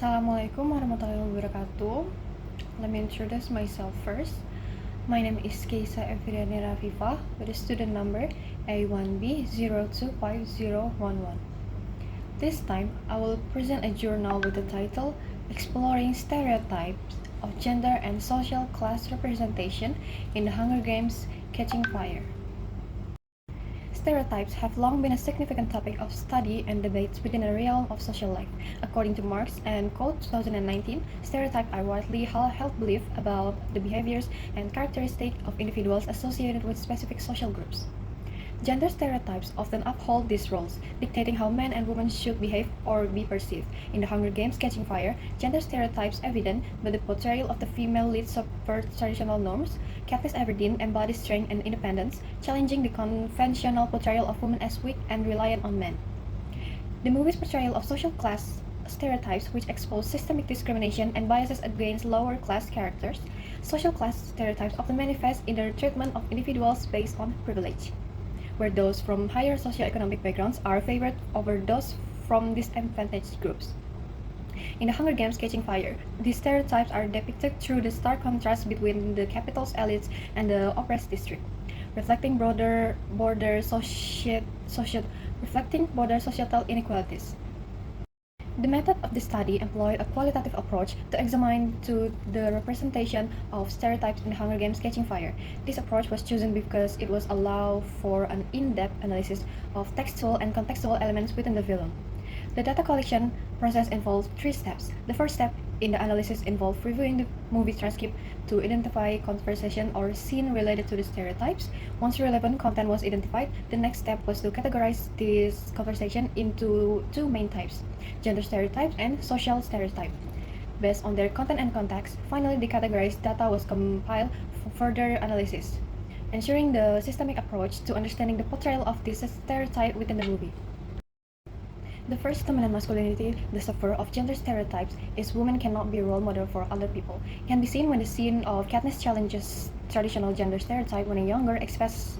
Assalamualaikum warahmatullahi wabarakatuh. Let me introduce myself first. My name is Keysha Efriani Rafifah with the student number A1B025011. This time, I will present a journal with the title Exploring Stereotypes of Gender and Social Class Representation in the Hunger Games Catching Fire. Stereotypes have long been a significant topic of study and debate within the realm of social life. According to Marx and Co. 2019, stereotypes are widely held belief about the behaviors and characteristics of individuals associated with specific social groups. Gender stereotypes often uphold these roles, dictating how men and women should behave or be perceived. In the Hunger Games Catching Fire, gender stereotypes evident by the portrayal of the female lead subvert traditional norms. Katniss Everdeen embodies strength and independence, challenging the conventional portrayal of women as weak and reliant on men. The movie's portrayal of social class stereotypes, which expose systemic discrimination and biases against lower class characters. Social class stereotypes often manifest in the treatment of individuals based on privilege, where those from higher socioeconomic backgrounds are favored over those from disadvantaged groups. In the Hunger Games Catching Fire, these stereotypes are depicted through the stark contrast between the capital's elites and the oppressed district, reflecting broader societal inequalities. The method of the study employed a qualitative approach to examine the representation of stereotypes in the Hunger Games Catching Fire. This approach was chosen because it was allow for an in-depth analysis of textual and contextual elements within the film. The data collection process involved 3 steps. The first step in the analysis involved reviewing the movie transcript to identify conversation or scene related to the stereotypes. Once relevant content was identified, the next step was to categorize this conversation into 2 main types: gender stereotypes and social stereotype. Based on their content and context, finally the categorized data was compiled for further analysis, ensuring the systemic approach to understanding the portrayal of this stereotype within the movie. The first dominant masculinity, the sufferer of gender stereotypes, is women cannot be a role model for other people. Can be seen when the scene of Katniss challenges traditional gender stereotype when a younger expressed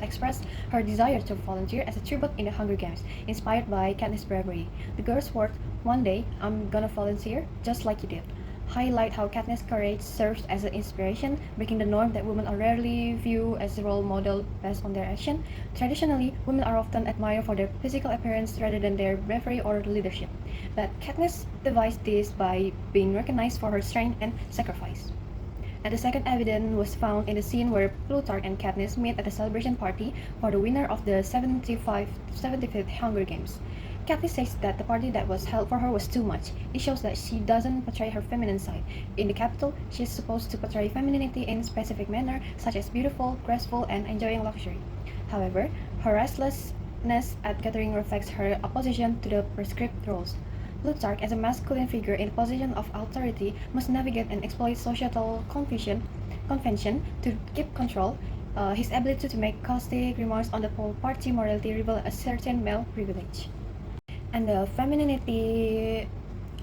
her desire to volunteer as a tribute in the Hunger Games, inspired by Katniss' bravery. The girl's words, "One day, I'm gonna volunteer, just like you did," highlight how Katniss' courage serves as an inspiration, breaking the norm that women are rarely viewed as a role model based on their action. Traditionally, women are often admired for their physical appearance rather than their bravery or leadership. But Katniss devised this by being recognized for her strength and sacrifice. And the second evidence was found in the scene where Plutarch and Katniss meet at a celebration party for the winner of the 75th Hunger Games. Katniss says that the party that was held for her was too much. It shows that she doesn't portray her feminine side. In the capital, she is supposed to portray femininity in specific manner, such as beautiful, graceful, and enjoying luxury. However, her restlessness at gathering reflects her opposition to the prescribed roles. Plutarch, as a masculine figure in a position of authority, must navigate and exploit societal convention to keep control. His ability to make caustic remarks on the party morality reveal a certain male privilege. And the femininity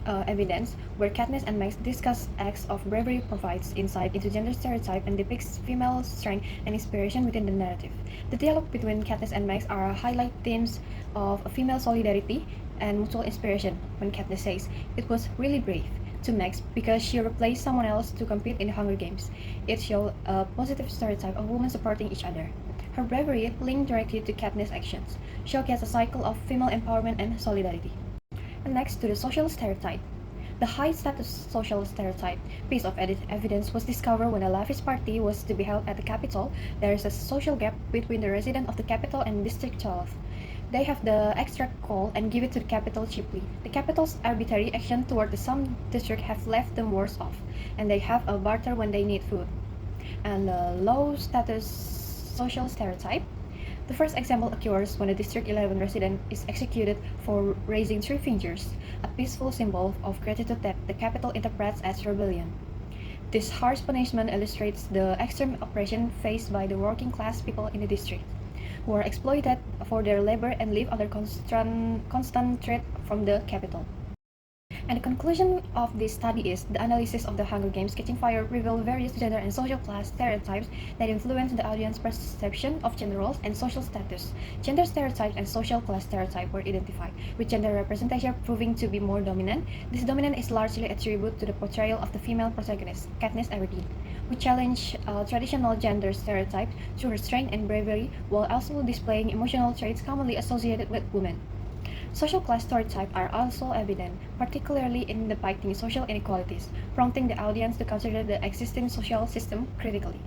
evidence, where Katniss and Max discuss acts of bravery, provides insight into gender stereotype and depicts female strength and inspiration within the narrative. The dialogue between Katniss and Max are highlight themes of female solidarity and mutual inspiration. When Katniss says, "It was really brave," to Max because she replaced someone else to compete in the Hunger Games, it shows a positive stereotype of women supporting each other. Her bravery, linked directly to Katniss' actions, showcase a cycle of female empowerment and solidarity. And next to the social stereotype. The high-status social stereotype piece of evidence was discovered when a lavish party was to be held at the Capitol. There is a social gap between the residents of the Capitol and District 12. They have the extract coal and give it to the Capitol cheaply. The Capitol's arbitrary action toward the some district have left them worse off, and they have a barter when they need food. And the low-status social stereotype. The first example occurs when a District 11 resident is executed for raising 3 fingers, a peaceful symbol of gratitude that the Capitol interprets as rebellion. This harsh punishment illustrates the extreme oppression faced by the working class people in the district, who are exploited for their labor and live under constant threat from the Capitol. And the conclusion of this study is the analysis of the Hunger Games Catching Fire revealed various gender and social class stereotypes that influence the audience's perception of gender roles and social status. Gender stereotypes and social class stereotypes were identified, with gender representation proving to be more dominant. This dominance is largely attributed to the portrayal of the female protagonist, Katniss Everdeen, who challenged traditional gender stereotypes through her strength and bravery while also displaying emotional traits commonly associated with women. Social class stereotypes are also evident, particularly in depicting social inequalities, prompting the audience to consider the existing social system critically.